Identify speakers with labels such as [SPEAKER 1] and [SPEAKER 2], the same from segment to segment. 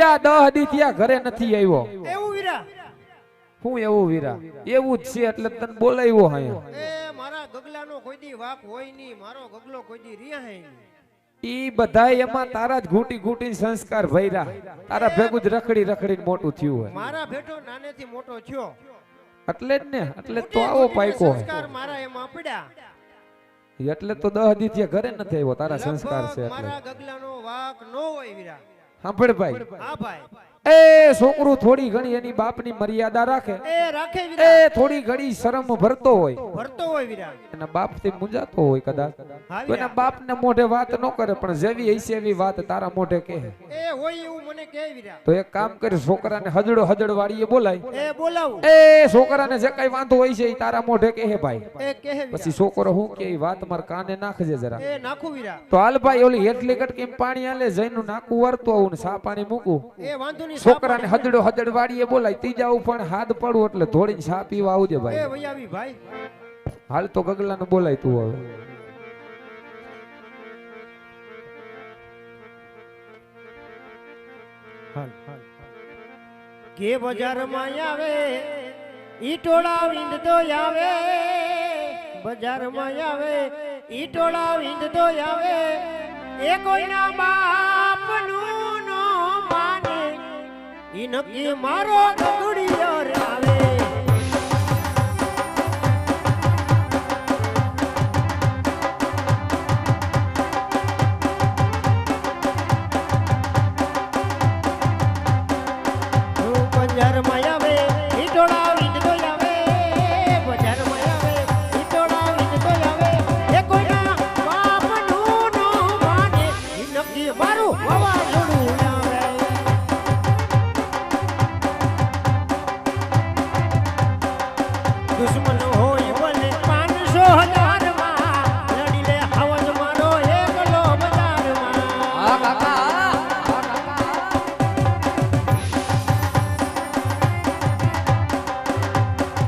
[SPEAKER 1] વીરા 10 દી થયા ઘરે નથી આવ્યો.
[SPEAKER 2] એવું વીરા?
[SPEAKER 1] હું એવું વીરા? એવું જ છે એટલે તને બોલાવ્યો અહીંયા.
[SPEAKER 2] એ મારા ગગલાનો કોઈ દી વાક હોય નહીં, મારો ગગલો કોઈ દી રિયા હે નહીં.
[SPEAKER 1] ઈ બધાય એમાં તારા જ ઘૂંટી ઘૂંટી સંસ્કાર ભર્યા. તારા ભેગું જ રખડી રખડીને મોટું થયું હોય.
[SPEAKER 2] મારા ભેટો નાનેથી મોટો થયો
[SPEAKER 1] એટલે જ ને, એટલે તો આવો પાયકો હોય.
[SPEAKER 2] સંસ્કાર મારા એમાં પડ્યા.
[SPEAKER 1] એટલે તો 10 દી થયા ઘરે નથી આવ્યો. તારા સંસ્કાર છે એટલે.
[SPEAKER 2] મારા ગગલાનો વાક નો હોય વીરા.
[SPEAKER 1] સાંભળ ભાઈ,
[SPEAKER 2] હા ભાઈ.
[SPEAKER 1] એ છોકરું થોડી ઘણી એની બાપની મર્યાદા રાખે.
[SPEAKER 2] એ રાખે વીરા.
[SPEAKER 1] એ થોડી ઘણી શરમ ભરતો હોય.
[SPEAKER 2] ભરતો હોય વીરા.
[SPEAKER 1] એના બાપથી મૂંઝાતો હોય કદાચ.
[SPEAKER 2] હા
[SPEAKER 1] તો એના બાપને મોઢે વાત ન કરે, પણ જેવી હશે એવી વાત તારા મોઢે કહે.
[SPEAKER 2] એ હોય એવું મને કહે વીરા.
[SPEAKER 1] તો એક કામ કરી, છોકરાને હજડો હજડ વાળીએ બોલાય.
[SPEAKER 2] એ બોલાવું.
[SPEAKER 1] એ છોકરાને જે કઈ વાંધો હોય છે એ તારા મોઢે કહે ભાઈ.
[SPEAKER 2] એ કહે વીરા.
[SPEAKER 1] પછી છોકરો હું કે વાત મારા કાને નાખજે જરા.
[SPEAKER 2] એ નાખું વીરા.
[SPEAKER 1] તો હાલ ભાઈ ઓલી હેઠલી કટકી પાણી આલે, જઈનું નાકું વરતો આવું ને સા પાણી મૂકું.
[SPEAKER 2] એ વાંધો નહીં.
[SPEAKER 1] છોકરાને હજડો હજડ વાળીએ બોલાય. ત્રીજા ઉપર હાથ પડવું એટલે ધોડીને સા પીવા આવજે
[SPEAKER 2] એ
[SPEAKER 1] ભાઈ.
[SPEAKER 2] વૈયાવી ભાઈ.
[SPEAKER 1] હાલ તો ગગલાને બોલાય તું હવે.
[SPEAKER 2] કે બજારમાં આવે ઈ ટોળા વિંદ તો આવે, બજારમાં આવે ઈ ટોળા વિંદ તો આવે. એ કોઈના બાપનું નો માને, ઈ નક્કી મારો ગગડિયો રે આવે. બજારમાં આવે ઈ ટોળા વિંદ તો આવે, બજારમાં આવે ઈ ટોળા વિંદ તો આવે. એ કોઈના બાપનું નો માને, ઈ નક્કી મારું વાવાઝોડું આવે. દુશ્મન હોય બને 500,000 માં, લડી લે હવન મારો એકલો બજારમાં.
[SPEAKER 1] હા કાકા.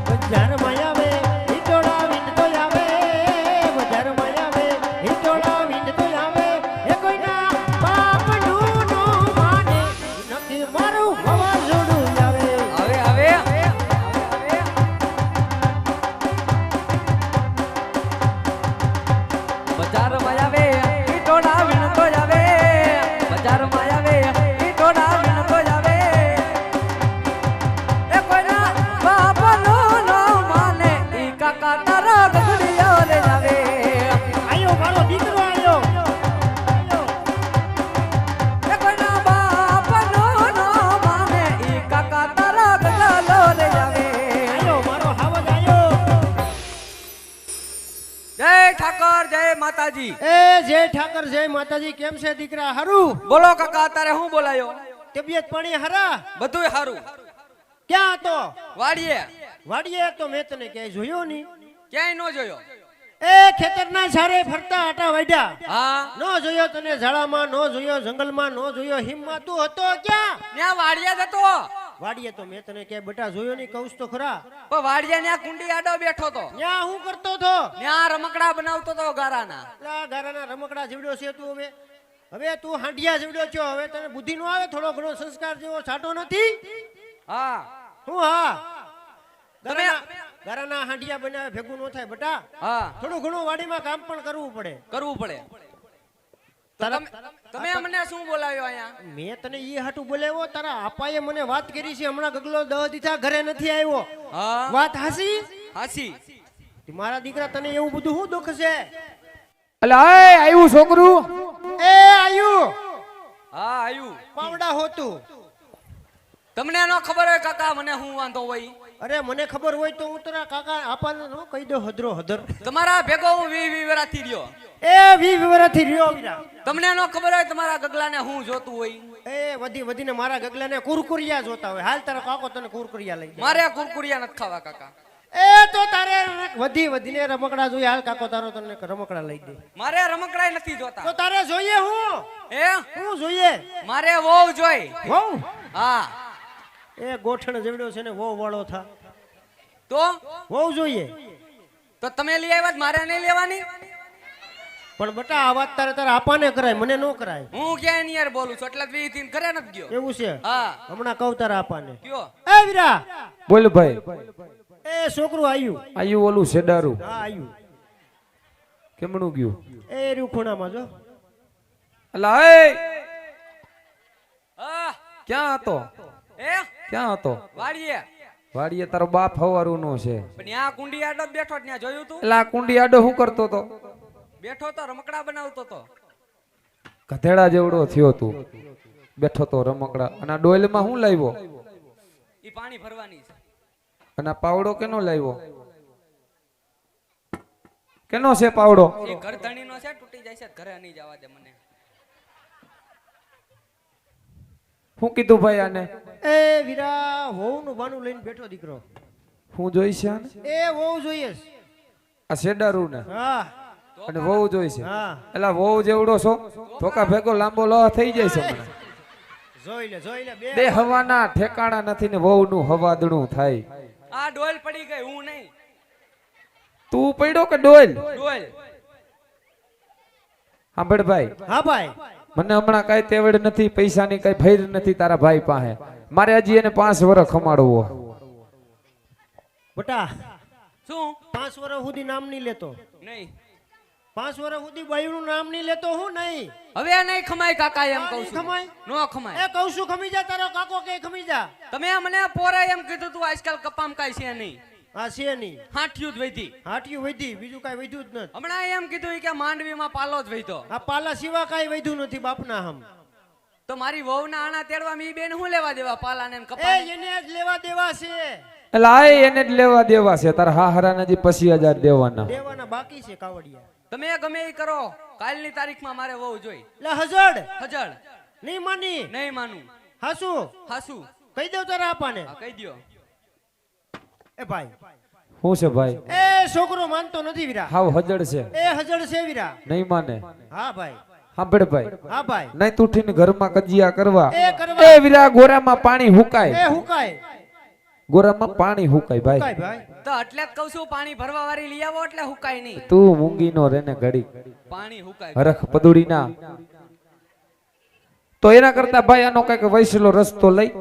[SPEAKER 2] બજારમાં આવે ઈ ટોળા વિંદ તો આવે, બજારમાં આવે ઈ ટોળા વિંદ તો આવે. એ કોઈના બાપનું નો માને, નક્કી મારું વાવાઝોડું આવે.
[SPEAKER 1] હવે બજારમાં આવે ઈ ટોળા વીણતો જ આવે, બજારમાં આવે ઈ ટોળા વીણતો જ આવે. એ કોઈના બાપનું ન માને, ઈ કાકા તારા ગગડિયો લે જાવે.
[SPEAKER 2] આયો મારો દીકરો આયો.
[SPEAKER 1] એ કોઈના બાપનું ન માને, ઈ કાકા તારા ગગલો લે જાવે.
[SPEAKER 2] આયો મારો હાવજ આયો.
[SPEAKER 1] જય ઠાકર, જય માતાજી.
[SPEAKER 2] એ જય ઠાકર, જય માતાજી. કેમ છે દીકરા? હારું?
[SPEAKER 1] બોલો કાકા, તારે હું બોલાયો?
[SPEAKER 2] તબિયત પાણી હરા?
[SPEAKER 1] બધુંય હારું.
[SPEAKER 2] ક્યાં હતો?
[SPEAKER 1] વાડીએ.
[SPEAKER 2] વાડીએ તો મેં તને ક્યાંય જોયો નહીં.
[SPEAKER 1] ક્યાંય નો જોયો.
[SPEAKER 2] એ ખેતરના સારે ફરતા આટા વાડ્યા.
[SPEAKER 1] હા,
[SPEAKER 2] નો જોયો તને ઝાડામાં, નો જોયો જંગલમાં, નો જોયો હિમમાં. તું હતો ક્યાં?
[SPEAKER 1] ત્યાં વાડિયા જતો.
[SPEAKER 2] વાડીએ તો મેં તને ક્યાંય બેટા જોયો નહીં. કહું તો ખરા.
[SPEAKER 1] પણ વાડિયા ત્યાં કુંડી આડો બેઠો તો.
[SPEAKER 2] ત્યાં હું કરતો હતો?
[SPEAKER 1] ત્યાં રમકડા બનાવતો તો ગારાના.
[SPEAKER 2] લા ગારાના રમકડા જીવડ્યો છે તું. હવે તું હાંડિયા જીવડ્યો છો. હવે તને બુદ્ધિ નો આવે? થોડો ઘણો સંસ્કાર જેવો છાંટો નથી?
[SPEAKER 1] હા.
[SPEAKER 2] હું હા ગારાના હાંડિયા બનાવે ભેગું નો થાય બેટા.
[SPEAKER 1] હા,
[SPEAKER 2] થોડું ઘણું વાડીમાં કામ પણ કરવું પડે.
[SPEAKER 1] કરવું પડે. તમે મને શું બોલાવ્યો અહીંયા?
[SPEAKER 2] મેં તને ઈ હાટું બોલાવ્યો. તારા આપાએ મને વાત કરી છે. હમણાં ગગલો 10 દીથા ઘરે નથી આવ્યો.
[SPEAKER 1] હા,
[SPEAKER 2] વાત હાસી?
[SPEAKER 1] હાસી.
[SPEAKER 2] મારા દીકરા તને એવું બધું શું દુઃખ છે?
[SPEAKER 1] અલે આય આવ્યું છોકરું.
[SPEAKER 2] એ આયુ.
[SPEAKER 1] હા, આવ્યું.
[SPEAKER 2] પાવડા હોતું.
[SPEAKER 1] તમને ન ખબર હોય કાકા મને શું વાંધો હોય?
[SPEAKER 2] અરે મને ખબર હોય તો હું તારા કાકા આપાને નો કહી દઉં હદરો હદર.
[SPEAKER 1] તમારા ભેગો હું 20 વર્ષથી રહ્યો.
[SPEAKER 2] એ 20 વર્ષથી રહ્યો વીરા.
[SPEAKER 1] તમને ન ખબર હોય તમારા ગગલાને હું જોતું હોય?
[SPEAKER 2] એ વધીને મારા ગગલાને કુરકુરિયા જોતા હોય. હાલ તારો કાકો તને કુરકુરિયા લઈ જાય.
[SPEAKER 1] મારે કુરકુરિયા નથી ખાવા કાકા.
[SPEAKER 2] એ તો તારે વધીને રમકડા જોઈએ. હાલ કાકો તારો તને રમકડા લઈ દે.
[SPEAKER 1] મારે રમકડા નથી જોતા.
[SPEAKER 2] તો તારે જોઈએ હું? હું જોઈએ?
[SPEAKER 1] મારે વહુ જોઈ.
[SPEAKER 2] વહુ?
[SPEAKER 1] હા.
[SPEAKER 2] એ ગોઠણ જેવડો છે ને વહુ વાળો થા.
[SPEAKER 1] તો
[SPEAKER 2] વહુ જોઈએ.
[SPEAKER 1] તો તમે લઈ આવ્યા, મારે નહીં લેવાની?
[SPEAKER 2] પણ બટા આ વાત તારે તારા આપાને કરાય, મને ન કરાય.
[SPEAKER 1] હું ક્યાંય નહીં યાર બોલું છું એટલે વી થી ઘરે નથી ગયો.
[SPEAKER 2] એવું છે?
[SPEAKER 1] હા
[SPEAKER 2] હમણાં કહું તારા આપાને.
[SPEAKER 1] કયો
[SPEAKER 2] એ વીરા,
[SPEAKER 3] બોલ ભાઈ.
[SPEAKER 2] એ છોકરું આવ્યું.
[SPEAKER 3] આયુ ઓલું સેડારું
[SPEAKER 2] હા આવ્યું.
[SPEAKER 3] કેમનું ગયું?
[SPEAKER 2] એ રહ્યું ખૂણામાં જો.
[SPEAKER 3] અલા એ
[SPEAKER 1] હા
[SPEAKER 3] ક્યાં હતો?
[SPEAKER 1] એ
[SPEAKER 3] ક્યાં હતો?
[SPEAKER 1] વાડીએ
[SPEAKER 3] વાડીએ તારો બાપ હવારું નો છે.
[SPEAKER 1] પણ ત્યાં કુંડી આડો જ બેઠો ત્યાં જોયું તું?
[SPEAKER 3] એલા કુંડી આડો શું કરતો તો?
[SPEAKER 1] બેઠો તો રમકડા બનાવતો તો.
[SPEAKER 3] ગધેડા જેવડો થયો તું, બેઠો તો રમકડા. અને આ ડોયલમાં શું લાવ્યો?
[SPEAKER 1] ઈ પાણી ભરવાની છે.
[SPEAKER 3] અને આ પાવડો કેનો લાવ્યો? કેનો છે પાવડો?
[SPEAKER 1] એ ઘર ધણી નો છે, તૂટી જાય છે, ઘરે નહીં જવા દે મને.
[SPEAKER 3] શું કીધું ભાઈ આને?
[SPEAKER 2] એ વીરા, વહુનું બાનું લઈને બેઠો દીકરો.
[SPEAKER 3] શું જોઈશે આને?
[SPEAKER 2] એ વહુ જોઈએ છે.
[SPEAKER 3] આ સેડારું ને
[SPEAKER 2] હા
[SPEAKER 3] અને વહુ જોઈશે.
[SPEAKER 2] હા,
[SPEAKER 3] એલા વહુ જેવડો છો, ધોકા ભેગો લાંબો લોહા થઈ જાય છે હમણાં.
[SPEAKER 2] જોઈ લે બે.
[SPEAKER 3] બે હવાના ઠેકાણા નથી ને વહુ નું હવાદણું થાય.
[SPEAKER 1] આ ડોલ પડી ગઈ, હું નહીં.
[SPEAKER 3] તું પડ્યો કે ડોલ?
[SPEAKER 1] ડોલ
[SPEAKER 3] સાંભળ ભાઈ,
[SPEAKER 2] હા ભાઈ.
[SPEAKER 3] મને હમણાં કઈ તેવડ નથી, પૈસાની કઈ ભૈર નથી તારા ભાઈ પાસે. મારે હજી એને 5 વર્ષ ખમાડવો.
[SPEAKER 2] બટા
[SPEAKER 1] શું
[SPEAKER 2] 5 વર્ષ સુધી નામ નહીં લેતો.
[SPEAKER 1] નહીં
[SPEAKER 2] 5 વર્ષ સુધી બાયુનું નામ નહીં લેતો. હું નહીં
[SPEAKER 1] હવે નહીં ખમાય કાકા, એમ કહું
[SPEAKER 2] નહીં
[SPEAKER 1] છું.
[SPEAKER 2] ખમાય?
[SPEAKER 1] નો ખમાય.
[SPEAKER 2] એ કહું છું ખમી જા, તારો કાકો કે ખમી જા.
[SPEAKER 1] તમે મને પોરે એમ કીધું તું આજકાલ કપામ કાઈ છે નહીં,
[SPEAKER 2] આ છે નહીં.
[SPEAKER 1] હાંઠિયું જ વધી.
[SPEAKER 2] હાટિયું વધી, બીજું કાંઈ વધ્યું જ નથી.
[SPEAKER 1] હમણાં એમ કીધું કે માંડવીમાં પાલો જ વહીતો.
[SPEAKER 2] આ પાલા સિવા કાંઈ વધ્યું નથી બાપના હમ.
[SPEAKER 1] તો મારી વહુના આણા તેડવા મી બેન હું લેવા દેવા પાલાને ને
[SPEAKER 2] એ
[SPEAKER 1] કપાને?
[SPEAKER 2] એને જ લેવા દેવા છે.
[SPEAKER 3] એટલે આ એને જ લેવા દેવા છે. તારા હાહરાના જે 25,000 દેવાના.
[SPEAKER 2] દેવાના બાકી છે કાવડિયા.
[SPEAKER 1] તમે ગમે એ કરો, કાલની તારીખમાં મારે વહુ જોઈ.
[SPEAKER 2] લે હજડ
[SPEAKER 1] હજળ
[SPEAKER 2] નહીં માની.
[SPEAKER 1] નહીં માનું.
[SPEAKER 2] હાસુ
[SPEAKER 1] હાસુ
[SPEAKER 2] કહી દઉં તારા આપાને.
[SPEAKER 1] હા કહી દ્યો.
[SPEAKER 2] એ ભાઈ,
[SPEAKER 3] શું છે ભાઈ?
[SPEAKER 2] એ છોકરો માનતો નથી વીરા.
[SPEAKER 3] હાવ હજડ છે,
[SPEAKER 2] એ હજડ છે વીરા.
[SPEAKER 3] નહીં માને.
[SPEAKER 2] હા ભાઈ.
[SPEAKER 3] સાંભળ ભાઈ,
[SPEAKER 2] હા ભાઈ.
[SPEAKER 3] નહીં તું ઘરમાં કજિયા કરવા.
[SPEAKER 2] એ કરવા.
[SPEAKER 3] એ વીરા, ગોરામાં પાણી હુકાય.
[SPEAKER 2] એ હુકાય.
[SPEAKER 3] ગોરામાં પાણી હુકાય ભાઈ.
[SPEAKER 2] હુકાય ભાઈ.
[SPEAKER 1] તો એટલે જ કહું છું પાણી ભરવા વાળી લઈ આવો એટલે હુકાય નહીં.
[SPEAKER 3] તું મૂંગી નો રેને ઘડી
[SPEAKER 1] પાણી હુકાય.
[SPEAKER 3] હરખ પદુડી ના. તો એના કરતા ભાઈ આનો કઈક વૈસલો રસ્તો લઈ.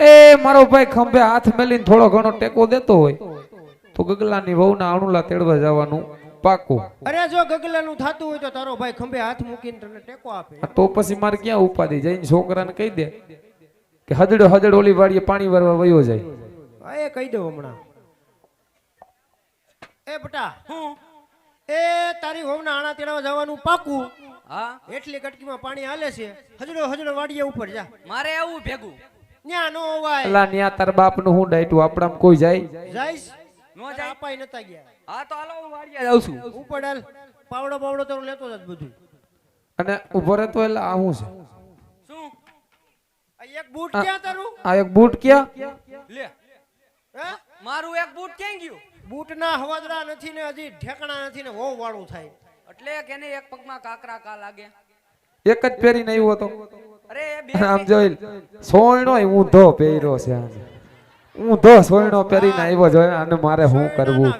[SPEAKER 3] એ મારો ભાઈ ખંભે હાથ મેલીને થોડો ઘણો ટેકો દેતો હોય તો ગગલાની વહુના આણુલા તેડવા જવાનું પાકું.
[SPEAKER 2] અરે જો ગગલાનું થાતું હોય તો તારો ભાઈ ખંભે હાથ મૂકીને તને ટેકો આપે.
[SPEAKER 3] તો પછી મારે ક્યાં ઉપાધિ? જઈને છોકરાને કહી દે કે હજડ ઓલી વાડીએ પાણી વારવા વયો જાય.
[SPEAKER 2] હા એ કહી દઉં હમણાં. એ બટા,
[SPEAKER 1] હું
[SPEAKER 2] એ તારી વહુના આણા તેડવા જવાનું પાકું.
[SPEAKER 1] હા
[SPEAKER 2] એટલી કટકીમાં પાણી હાલે છે. હજડો વાડીએ ઉપર જા.
[SPEAKER 1] મારે આવું ભેગું.
[SPEAKER 2] ન્યા નો હોવાય.
[SPEAKER 3] અલા ન્યા તાર બાપ નું હું ડાયટું આપણામાં કોઈ જાય?
[SPEAKER 2] જાઈશ
[SPEAKER 1] નો જાય.
[SPEAKER 2] આપાય નતા ગયા.
[SPEAKER 1] હા તો હાલો હું વાડીએ જાઉં છું.
[SPEAKER 2] ઉપર ડાલ. પાવડો તો હું લેતો જ બધું.
[SPEAKER 3] અને ઉભો રહેતો એટલે આ શું છે?
[SPEAKER 1] શું
[SPEAKER 2] આ એક બૂટ ક્યાં તારું?
[SPEAKER 3] આ એક બૂટ ક્યાં?
[SPEAKER 1] લે
[SPEAKER 2] હે?
[SPEAKER 1] મારું એક બૂટ ક્યાં ગયું?
[SPEAKER 2] બૂટના હવાદરા નથી ને હજી ઠેકાણા નથી ને વહુ વાળું થાય.
[SPEAKER 1] એટલે કેને એક પગમાં કાકરા કા લાગે.
[SPEAKER 3] એક જ પહેરીને આવ્યો હતો.
[SPEAKER 1] અરે એ બે
[SPEAKER 3] આમ જોઈ સોયણો ઊંધો પહેર્યો છે. ઊંધો સોયણો પહેરીને આવ્યો છે. અને મારે શું કરવું?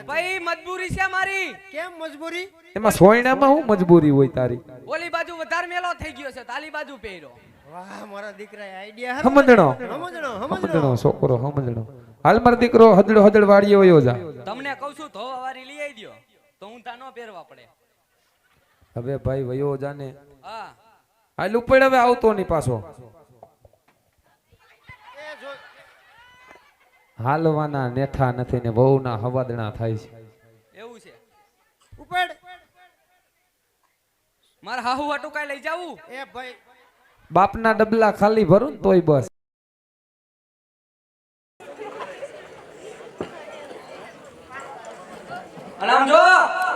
[SPEAKER 1] ભાઈ મજબૂરી છે મારી.
[SPEAKER 2] કેમ મજબૂરી?
[SPEAKER 3] એમાં સોયણામાં શું મજબૂરી હોય તારી?
[SPEAKER 1] ઓલી બાજુ વધારે મેલો થઈ ગયો છે, તાલી બાજુ પહેર્યો.
[SPEAKER 2] વાહ મારા દીકરાએ આઈડિયા.
[SPEAKER 3] સમજણો
[SPEAKER 2] સમજણો.
[SPEAKER 3] છોકરો સમજણો. હાલ મારો દીકરો હજડ વાડીએ વયો જા.
[SPEAKER 1] તમને કહું છું ધોવા વાળી લઈ આવી દ્યો તો હું તા નો પહેરવા પડે.
[SPEAKER 3] હવે ભાઈ વયો જાને.
[SPEAKER 1] હા
[SPEAKER 3] હાલ ઉપર હવે આવતો નહીં પાછો. હાલવાના નેઠા નથી ને વહુના હવાદણા થાય છે.
[SPEAKER 1] એવું છે.
[SPEAKER 2] ઉપર.
[SPEAKER 1] મારે હાહુ હાટુ કાઈ લઈ જાવું?
[SPEAKER 2] એ ભાઈ
[SPEAKER 3] બાપના ડબલા ખાલી ભરું ને તોય બસ.
[SPEAKER 1] અને આમ જો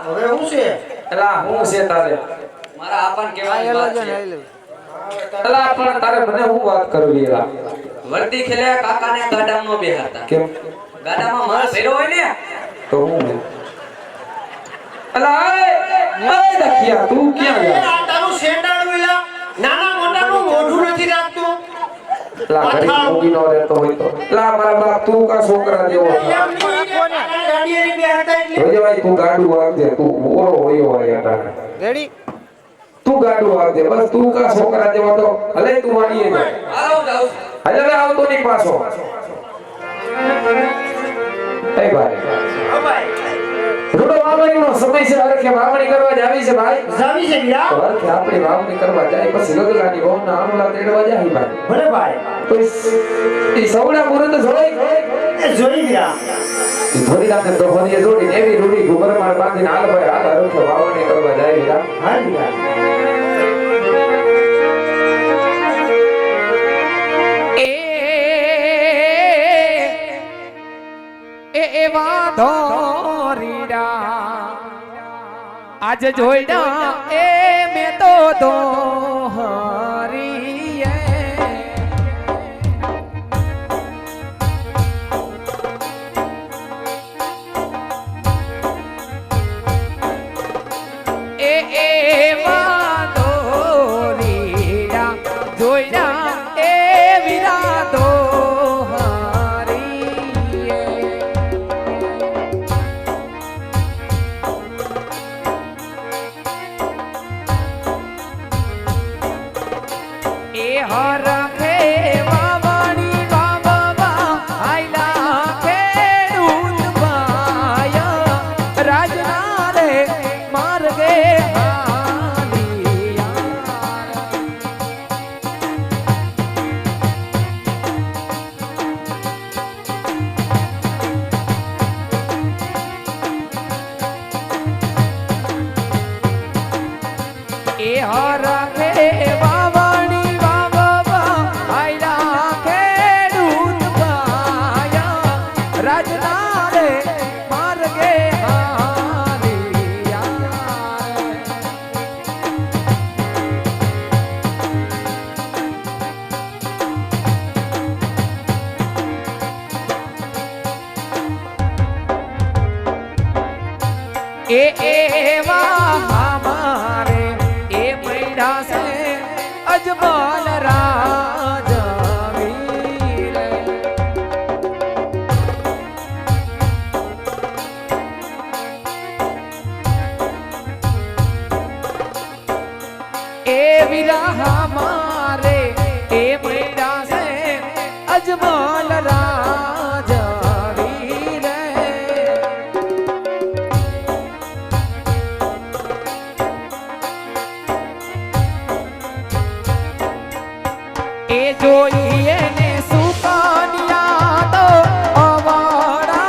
[SPEAKER 2] હવે હું છે?
[SPEAKER 3] એલા હું છે તારે?
[SPEAKER 1] મારા આપાને કહેવાની વાત છે.
[SPEAKER 3] એલા પણ તારે મને હું વાત કરવી? એલા
[SPEAKER 1] વર્દી ખેલે કાકાને ગાડામાં નો બેહારતા.
[SPEAKER 3] કેમ?
[SPEAKER 1] ગાડામાં માલ ભર્યો હોય ને
[SPEAKER 3] તો હું એલા એ દખિયા તું ક્યાં
[SPEAKER 2] એ
[SPEAKER 3] ગયા?
[SPEAKER 2] આ તારું શેડાળું એલા નાના મોટાનું મોઢું નથી રાખતું.
[SPEAKER 3] એલા ઘડી મૂકીનો રહેતો હોય તો. એલા મારા બાપ તું કા છોકરા જેવો?
[SPEAKER 2] એમ નહીં રે, ગાડીએ બેહતા
[SPEAKER 3] જોજે ભાઈ તું ગાડું વાગજે તું ઓરો હોયો હોય અટાણે
[SPEAKER 2] રેડી
[SPEAKER 3] તું ગાડું વાગજે બસ તું કા છોકરા જેવો તો હલે તું વાડીએ જા હલે હવે આવતો નહીં પાછો એ ભાઈ રૂડો વાવણીનો સમય છે હરખે વાવણી કરવા જાવી છે ભાઈ
[SPEAKER 2] જાવી છે વીરા
[SPEAKER 3] હરખે આપણે વાવણી કરવા જાય પછી ગગલાની વહુના આણુલા તેડવા જાય ભાઈ
[SPEAKER 2] ભલે ભાઈ
[SPEAKER 3] તો ઈ સવડા મુરત જોઈ
[SPEAKER 2] એ જોઈ વીરા
[SPEAKER 3] ઈ ધોરી રાખે તો ફરીએ જોડી એવી રૂડી ગુબરમાળ બાંધીને હાલ ભાઈ હાલ હરખે વાવણી કરવા જાય વીરા
[SPEAKER 2] હા વીરા
[SPEAKER 1] એવા ધોરીડા આજ જોઈડા એ મેં તો દોહરીએ એવા ધોરીડા જોઈડા એ વીરા હરખે વાવણી વાવવા આયલા ખેડૂત ભાયા રાજના રે માર્ગે એ હરખે વાવણી રાજના રે માર્ગે એવા હમારે એ મૈડા સે અજમલ રાજાવીર એ વીરા હમારે એ મૈડા સે અજમલ રાજાવીર એ જોઈએ ને સુકન્યા તો અવાડા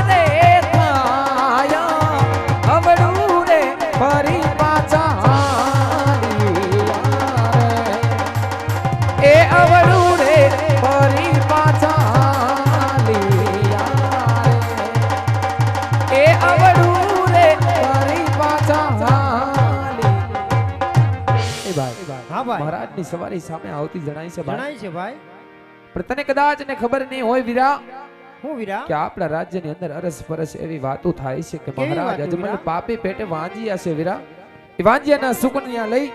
[SPEAKER 1] રે થાયા અવડું રે ફરી પાછા એ અવડું રે ફરી પાછા એ અવડું રે ફરી પાછા એ ભાઈ
[SPEAKER 2] હા ભાઈ
[SPEAKER 3] મહારાજની સવારી સામે આવતી જણાય છે ભાઈ
[SPEAKER 2] જણાય છે ભાઈ
[SPEAKER 3] પણ તને કદાચ ને ખબર નહીં હોય વીરા
[SPEAKER 2] હું વીરા
[SPEAKER 3] કે આપણા રાજ્યની અંદર અરસ પરસ એવી વાતો થાય છે કે
[SPEAKER 2] કેવી
[SPEAKER 3] મહારાજ
[SPEAKER 2] વાતો,
[SPEAKER 3] અજમલ
[SPEAKER 2] વીરા?
[SPEAKER 3] પાપી પેટે વાંજ્યા છે વીરા એ વાંજ્યાના સુકન્યા લઈ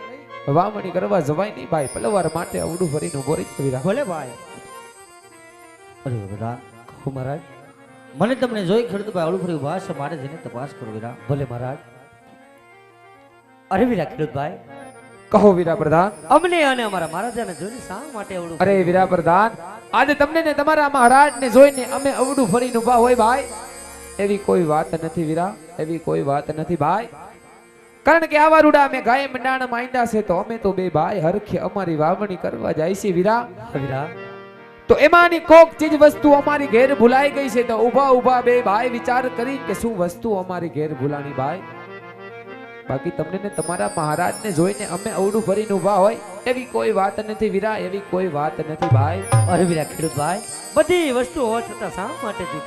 [SPEAKER 3] વાવણી કરવા જવાય નહીં ભાઈ પલવાર માટે અવડું ભરીને ઉભો રહી છે વીરા
[SPEAKER 2] ભલે ભાઈ
[SPEAKER 4] અરે વીરા કહું મહારાજ મને તમને જોઈ ખેડૂત ભાઈ અવળું ફરી ઉભા છે મારે જઈને તપાસ કરો વીરા ભલે મહારાજ અરે વીરા ખેડૂત ભાઈ
[SPEAKER 3] કહો વીરા પ્રધાન
[SPEAKER 4] અમને અને અમારા મહારાજાને જોઈને શા માટે અવળું
[SPEAKER 3] અરે વીરા પ્રધાન આજે તમને ને તમારા મહારાજને જોઈને અમે અવડું ફરીને ઉભા હોય ભાઈ એવી કોઈ વાત નથી વીરા એવી કોઈ વાત નથી ભાઈ કારણ કે આવા રૂડા અમે ગાય મંડાણ માંડ્યા છે તો અમે તો બે ભાઈ હરખે અમારી વાવણી કરવા જાય છે વીરા
[SPEAKER 4] વીરા
[SPEAKER 3] તો એમાંની કોક ચીજ વસ્તુ અમારી ઘેર ભૂલાઈ ગઈ છે તો ઊભા ઊભા બે ભાઈ વિચાર કરી કે શું વસ્તુ અમારી ઘેર ભૂલાણી ભાઈ બાકી તમને ને તમારા મહારાજને જોઈને અમે અવડું ભરીને ઊભા હોય એવી કોઈ વાત નથી વીરા એવી કોઈ વાત નથી ભાઈ
[SPEAKER 4] અરે વીરા ખેડૂત ભાઈ બધી વસ્તુ હોવા છતાં શા માટે જૂઠું